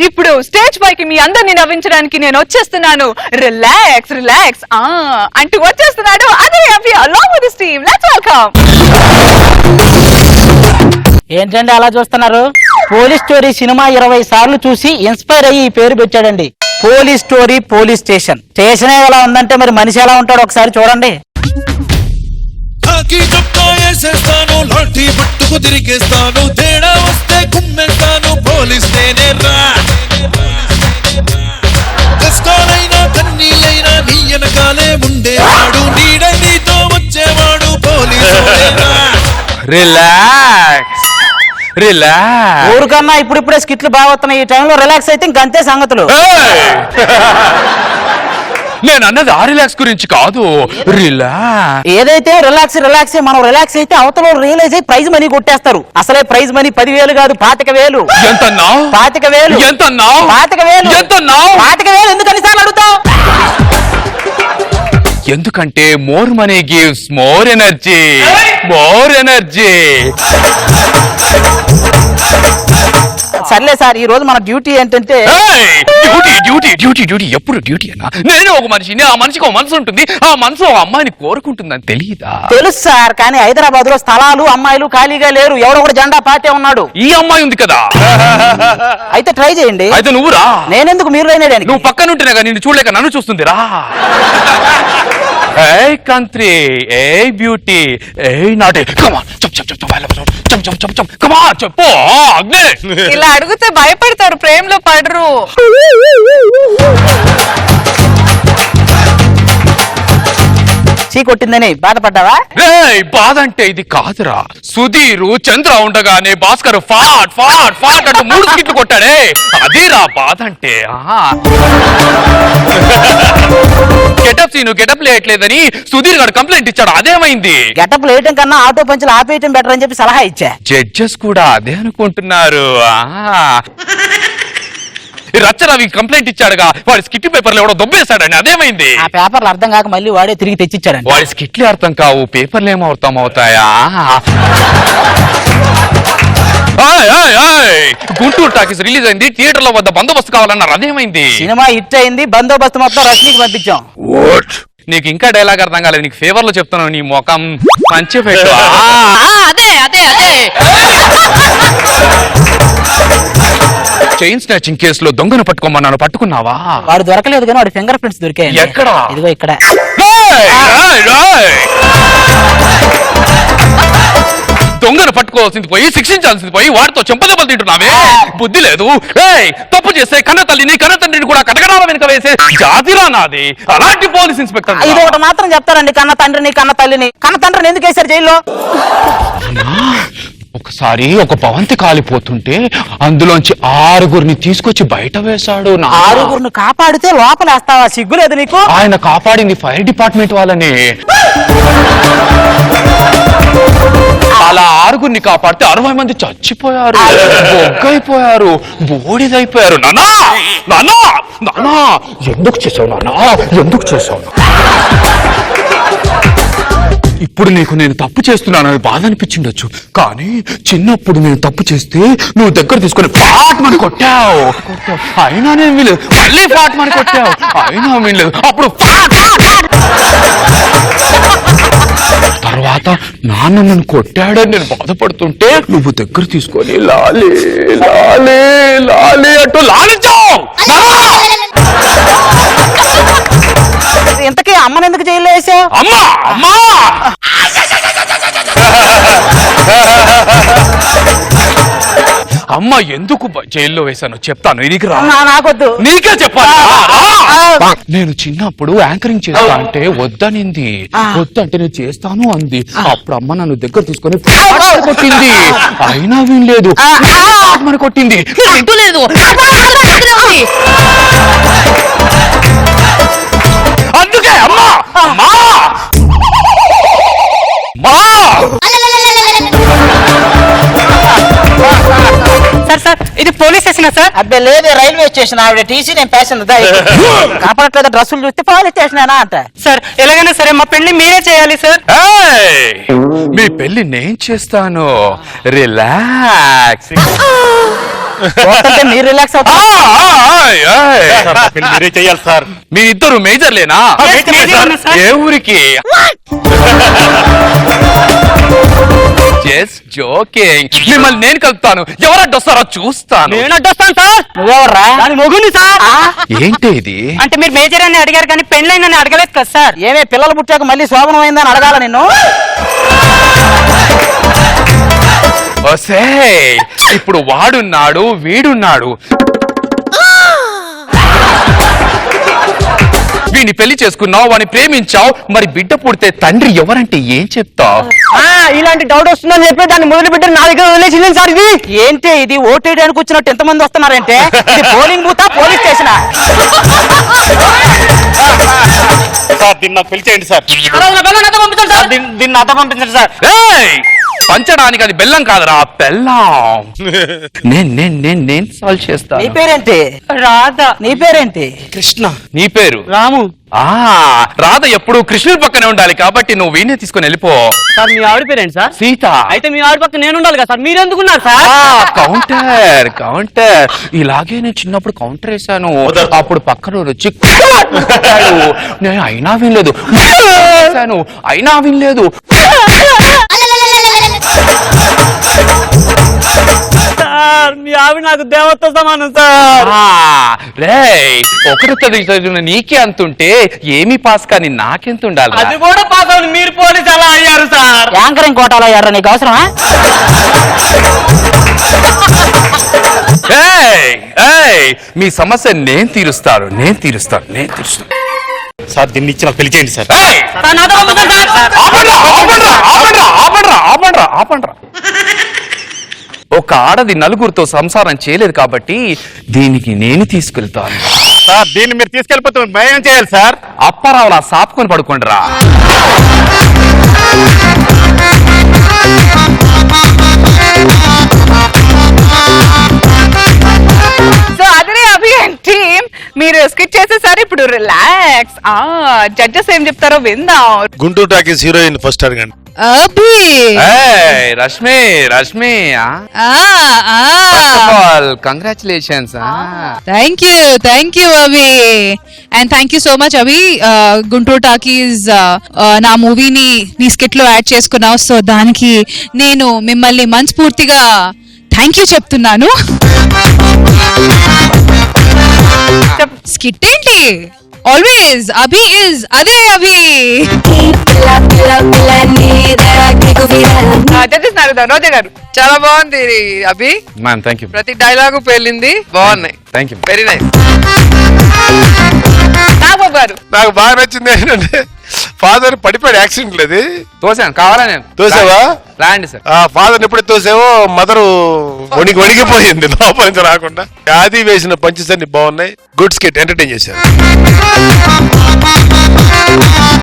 ఇప్పుడు స్టేజ్ పైకి మీ అందరిని నవ్వించడానికి నేను వచ్చేస్తున్నాను. రిలాక్స్ రిలాక్స్ అంటూ వచ్చేస్తున్నాడు అదే Abhi along with his team. Let's welcome. ఏంటండి అలా చూస్తున్నారు? పోలీస్ స్టోరీ సినిమా 20 సార్లు చూసి ఇన్స్పైర్ అయ్యి ఈ పేరు పెట్టాడండి. Police story police station. Station ఎలా ఉందంటే మరి మనిషి ఎలా ఉంటాడో ఒకసారి చూడండి. లాఠీ పట్టుకు తిరిగేస్తాను, తేడా వస్తే కుమ్మేస్తాను, పోలీస్ నేనేరా. కష్టాలైనా కన్నీళ్ళైనా నీ వెనకాలే ఉండేవాడు, నీడ నీతో వచ్చేవాడు పోలీసు. Relax relax. ఊరికన్నా ఇప్పుడిప్పుడే స్కిట్లు బాగా వస్తున్నాయి. ఈ టైంలో రిలాక్స్ అయితే ఇంకంతే సంగతులు. నేను అన్నది ఆ రిలాక్స్ గురించి కాదు, రిలాక్స్. ఏదైతే రిలాక్స్ రిలాక్స్. మనం రిలాక్స్ అయితే అవతల రియలైజ్ అయ్యి ప్రైజ్ మనీ కొట్టేస్తారు. అసలే ప్రైజ్ మనీ 10,000 కాదు 25,000. ఎంతన్నావు? 25,000. ఎంతన్నావు? 25,000. ఎంతన్నావు? 25,000 ఎందుకని సార్లు అడుగుతావు? ఎందుకంటే more money gives more energy. More energy. సర్లే సార్, ఈ రోజు మన డ్యూటీ ఏంటంటే డ్యూటీ డ్యూటీ డ్యూటీ డ్యూటీ. ఎప్పుడు డ్యూటీ అన్నా? నేను ఒక మనిషిని, ఆ మనిషికి ఒక మనసు ఉంటుంది, ఆ మనసు ఒక అమ్మాయిని కోరుకుంటుందని తెలియదా? తెలుసు సార్, కానీ హైదరాబాద్ లో స్థలాలు అమ్మాయిలు ఖాళీగా లేరు. ఎవడో కూడా జెండా పాతే ఉన్నాడు. ఈ అమ్మాయి ఉంది కదా. అయితే ట్రై చేయండి. అయితే నువ్వు రా. నేనెందుకు మీరు అయినాడానికి? నువ్వు పక్కన ఉంటేనే నిన్ను చూడలేక నన్ను చూస్తుంది రా. Hey country, hey beauty, hey naughty. Come on, chop chop chop chop chop chop chop chop. Come on, చెప్పు అగ్ని. ఇలా అడిగితే భయపడతారు, ప్రేమలో పడరు. చీ కొట్టిందని బాధపడ్డావా? బాధ అంటే ఇది కాదురా. సుధీరు చంద్ర ఉండగానే భాస్కర్ ఫాట్ ఫాట్ ఫాట్ అంటూ 3 స్కిట్లు కొట్టాడే, అదేరా బాధ అంటే. గెటప్ సీను గెటప్ లేయట్లేదని సుధీర్ గారు కంప్లైంట్ ఇచ్చాడు, అదేమైంది? గెటప్ లేయటం కన్నా ఆటో పంచులు ఆపేయటం బెటర్ అని చెప్పి సలహా ఇచ్చా. జడ్జెస్ కూడా అదే అనుకుంటున్నారు. రచ్చరవి కంప్లైంట్ ఇచ్చాడుగా, వాడి స్కిట్ పేపర్లు ఎవడో దొబ్బేశాడని, అదేమైంది? ఆ పేపర్లు అర్థం కాక మళ్ళీ వాడే తిరిగి తెచ్చిచ్చాడు. వాడి స్కిట్లు అర్థం కావు, పేపర్లు ఏమవుతాం అవుతాయా? గుంటూరు టాకీస్ రిలీజ్ అయింది, థియేటర్ లో వద్ద బందోబస్తు కావాలన్నారు, అదేమైంది? సినిమా హిట్ అయింది, బందోబస్తు మొత్తం రష్మికి పంపించాం. నీకు ఇంకా డైలాగ్ అర్థం కాలేదు, నీకు ఫేవర్ లో చెప్తాను, నీ ముఖం మంచి పెట్టు. అదే అదే అదే. చైన్ స్నాచింగ్ కేసులో దొంగను పట్టుకోమన్నాను, పట్టుకున్నావా? వాడు దొరకలేదు కానీ వాడి ఫింగర్ ప్రింట్స్ దొరికాయి. ఎక్కడ? ఇదిగో ఇక్కడ. దొంగను పట్టుకోవాల్సింది పోయి, శిక్షించాల్సింది పోయి, వాడితో చెంపదెబ్బలు తింటున్నావే, బుద్ధి లేదు. తప్పు చేస్తే కన్న తల్లిని కన్న తండ్రిని కూడా కటకటాల వెనుక వేసే జాతిరా నాది. అలాంటి పోలీస్ ఇన్స్పెక్టర్. ఇది ఒకటి మాత్రం చెప్తారండి, కన్న తండ్రిని కన్న తల్లిని. కన్న తండ్రిని ఎందుకు వేశారు జైల్లో? ఒకసారి ఒక భవంతి కాలిపోతుంటే అందులోంచి 6గురిని తీసుకొచ్చి బయట వేశాడు. 6గురిని కాపాడితే లోపలేస్తావా? సిగ్గులేదు నీకు? ఆయన కాపాడింది ఫైర్ డిపార్ట్మెంట్ వాళ్ళని. అలా 6గురిని కాపాడితే 60 మంది చచ్చిపోయారు, బొగ్గైపోయారు, బూడిదైపోయారు. నానా నానా నానా ఎందుకు చేసావు? నానా ఎందుకు చేసావు? ఇప్పుడు నీకు నేను తప్పు చేస్తున్నానని బాధ అనిపించిండొచ్చు, కానీ చిన్నప్పుడు నేను తప్పు చేస్తే నువ్వు దగ్గర తీసుకొని ఫాట్మని కొట్టావు. అయినా నేను వీలేదు, మళ్ళీ ఫాట్మని కొట్టావు, అయినా వీలేదు. అప్పుడు తర్వాత నాన్న నన్ను కొట్టాడని నేను బాధపడుతుంటే నువ్వు దగ్గర తీసుకొని లాలే లాలే లాలే అంటూ లాలించావు. ఇంతకీ అమ్మని ఎందుకు జైల్లో వేసావు? అమ్మా అమ్మా అమ్మ ఎందుకు జైల్లో వేశాను చెప్తాను, ఇది నాకొద్దు, నీకే చెప్పాలి. నేను చిన్నప్పుడు యాంకరింగ్ చేస్తా అంటే వద్దనింది, వద్దంటే నేను చేస్తాను అంది. అప్పుడు అమ్మ నన్ను దగ్గర తీసుకొని కొట్టింది, అయినా వినలేదు, మన కొట్టింది, వింటలేదు. అందుకే అమ్మా అమ్మా మా సార్ సార్ ఇది పోలీస్ స్టేషన్ సార్? అబ్బే లేదు, రైల్వే స్టేషన్. ఆవిడ టీసీ, నేను ప్యాసింజర్. కాపాడట్లేదు, డ్రెస్సులు చూస్తే పోలీస్ స్టేషన్ అంట. సార్ ఎలాగైనా సరే మా పెళ్లి మీరే చేయాలి సార్. మీ పెళ్లి నేను చేస్తాను, రిలాక్స్. చూస్తుంటే మీరు రిలాక్స్ ఆ, అవుతారు. ఆయ్, ఆయ్. మీరే చెయ్యాలి సార్. మీరిద్దరు మేజర్లేనా? ఏ ఊరికి? Just joking. మిమ్మల్ని నేను కలుపుతాను, ఎవరు అడ్డొస్తారో చూస్తాను. నేను అడ్డొస్తాను సార్. నువ్వెవర్రా? దాని మొగుని సార్. ఏంటి ఇది? అంటే మీరు మేజర్ అని అడిగారు కానీ పెళ్ళైందని అడగలేదు కదా సార్. ఏమే పిల్లలు పుట్టాక మళ్ళీ శోభనం అయిందని అడగాల నిన్ను. ఒసేయ్, ఇప్పుడు వాడున్నాడు వీడున్నాడు. వీడిని పెళ్లి చేసుకున్నావు, వాడిని ప్రేమించావు, మరి బిడ్డ పుడితే తండ్రి ఎవరంటే ఏం చెప్తావు? ఇలాంటి డౌట్ వస్తుందని చెప్పి దాన్ని మొదలు పెట్టి నా దగ్గర వదిలేసింది సార్. ఇది ఏంటి ఇది ఓటేయడానికి వచ్చినట్టు ఎంతమంది వస్తున్నారంటే? ఇది పోలింగ్ బూతా పోలీస్ స్టేషనా? సార్ దీన్ని నాకు పెళ్లి చేయండి సార్. దీన్ని నాతో పంపించండి సార్. ఏయ్! పంచడానికి అది బెల్లం కాదురా, బెల్లం. నేను సాల్వ్ నీ చేస్తాను. పేరేంటి? రాధా. నీ పేరేంటి? కృష్ణ. నీ పేరు? రాము. ఆ రాధ ఎప్పుడు కృష్ణుడి పక్కనే ఉండాలి కాబట్టి నువ్వు వీణ్ణి తీసుకొని వెళ్ళిపో. సార్ మీ ఆవిడ పేరేంటి సార్? సీత. అయితే మీ ఆవిడ పక్క నేను ఉండాలి కదా సార్. మీరు ఎందుకున్నారు సార్? Counter counter. ఇలాగే నేను చిన్నప్పుడు కౌంటర్ వేసాను. అప్పుడు పక్కన వచ్చి కొట్టాడు. నేను అయినా వినలేదు. వేశాను, అయినా వినలేదు. సార్ మీ ఆవిడ నాకు దేవతతో సమానం సార్. రేయ్, ఒకటి చదివిన నీకే అంతుంటే ఏమి పాస్ కానీ నాకెంత ఉండాలి? అది కూడా పాస్ అవును. మీరు పోలీసు ఎలా అయ్యారు సార్? యాంకరింగ్ కోటాలో ఎర్ర నీకు అవసరమా? మీ సమస్య నేను తీరుస్తాను. సార్ దీన్ని ఇచ్చి నాకు పెళ్లి చేయండి సార్. ఏయ్! సార్ నాతో పంపించండి సార్. ఆపండ్రా. ఒక ఆడది నలుగురితో సంసారం చేయలేదు కాబట్టి దీనికి నేను తీసుకెళ్తాను. సార్ దీన్ని మీరు తీసుకెళ్ళిపోతే భయం చేయాలి సార్. అప్పారావులా సాపుకొని పడుకోండిరా. సో అదే అభి అండ్ టీమ్ మీరు స్కిట్ చేసేసారు. ఇప్పుడు రిలాక్స్. జడ్జెస్ ఏం చెప్తారో విందాం. గుంటూరు టాకీస్ హీరోయిన్ ఫస్ట్ అడగండి. అభి ఏయ్, Rashmi congratulations. Thank you Abhi and thank you so much Abhi. Guntur talkies నా మూవీని నీ స్కిట్ లో యాడ్ చేసుకున్నావు. సో దానికి నేను మిమ్మల్ని మనస్ఫూర్తిగా థ్యాంక్ యూ చెప్తున్నాను. స్కిట్ ఏంటి? ఆల్వేస్ అభి ఇస్ అదే అభి. జడ్జెస్ అడుగుదాం. రోజా గారు. చాలా బాగుంది అభి. Ma'am thank you. ప్రతి డైలాగు పేలింది, బాగున్నాయి. Thank you. Very nice. Nagababu garu. నాకు బాగా నచ్చింది ఏంటంటే ఫాదర్ పడిపోయాడు యాక్సిడెంట్ లేదు తోసాను, కావాలా నేను తోసావా? రాండి సార్. ఆ ఫాదర్ ఎప్పుడైతే తోసావో మదరు వణిగిపోయింది లోపల నుంచి రాకుండా. ఆది వేసిన పంచెస్ అన్ని బాగున్నాయి. గుడ్ స్కిట్, ఎంటర్టైన్ చేశారు.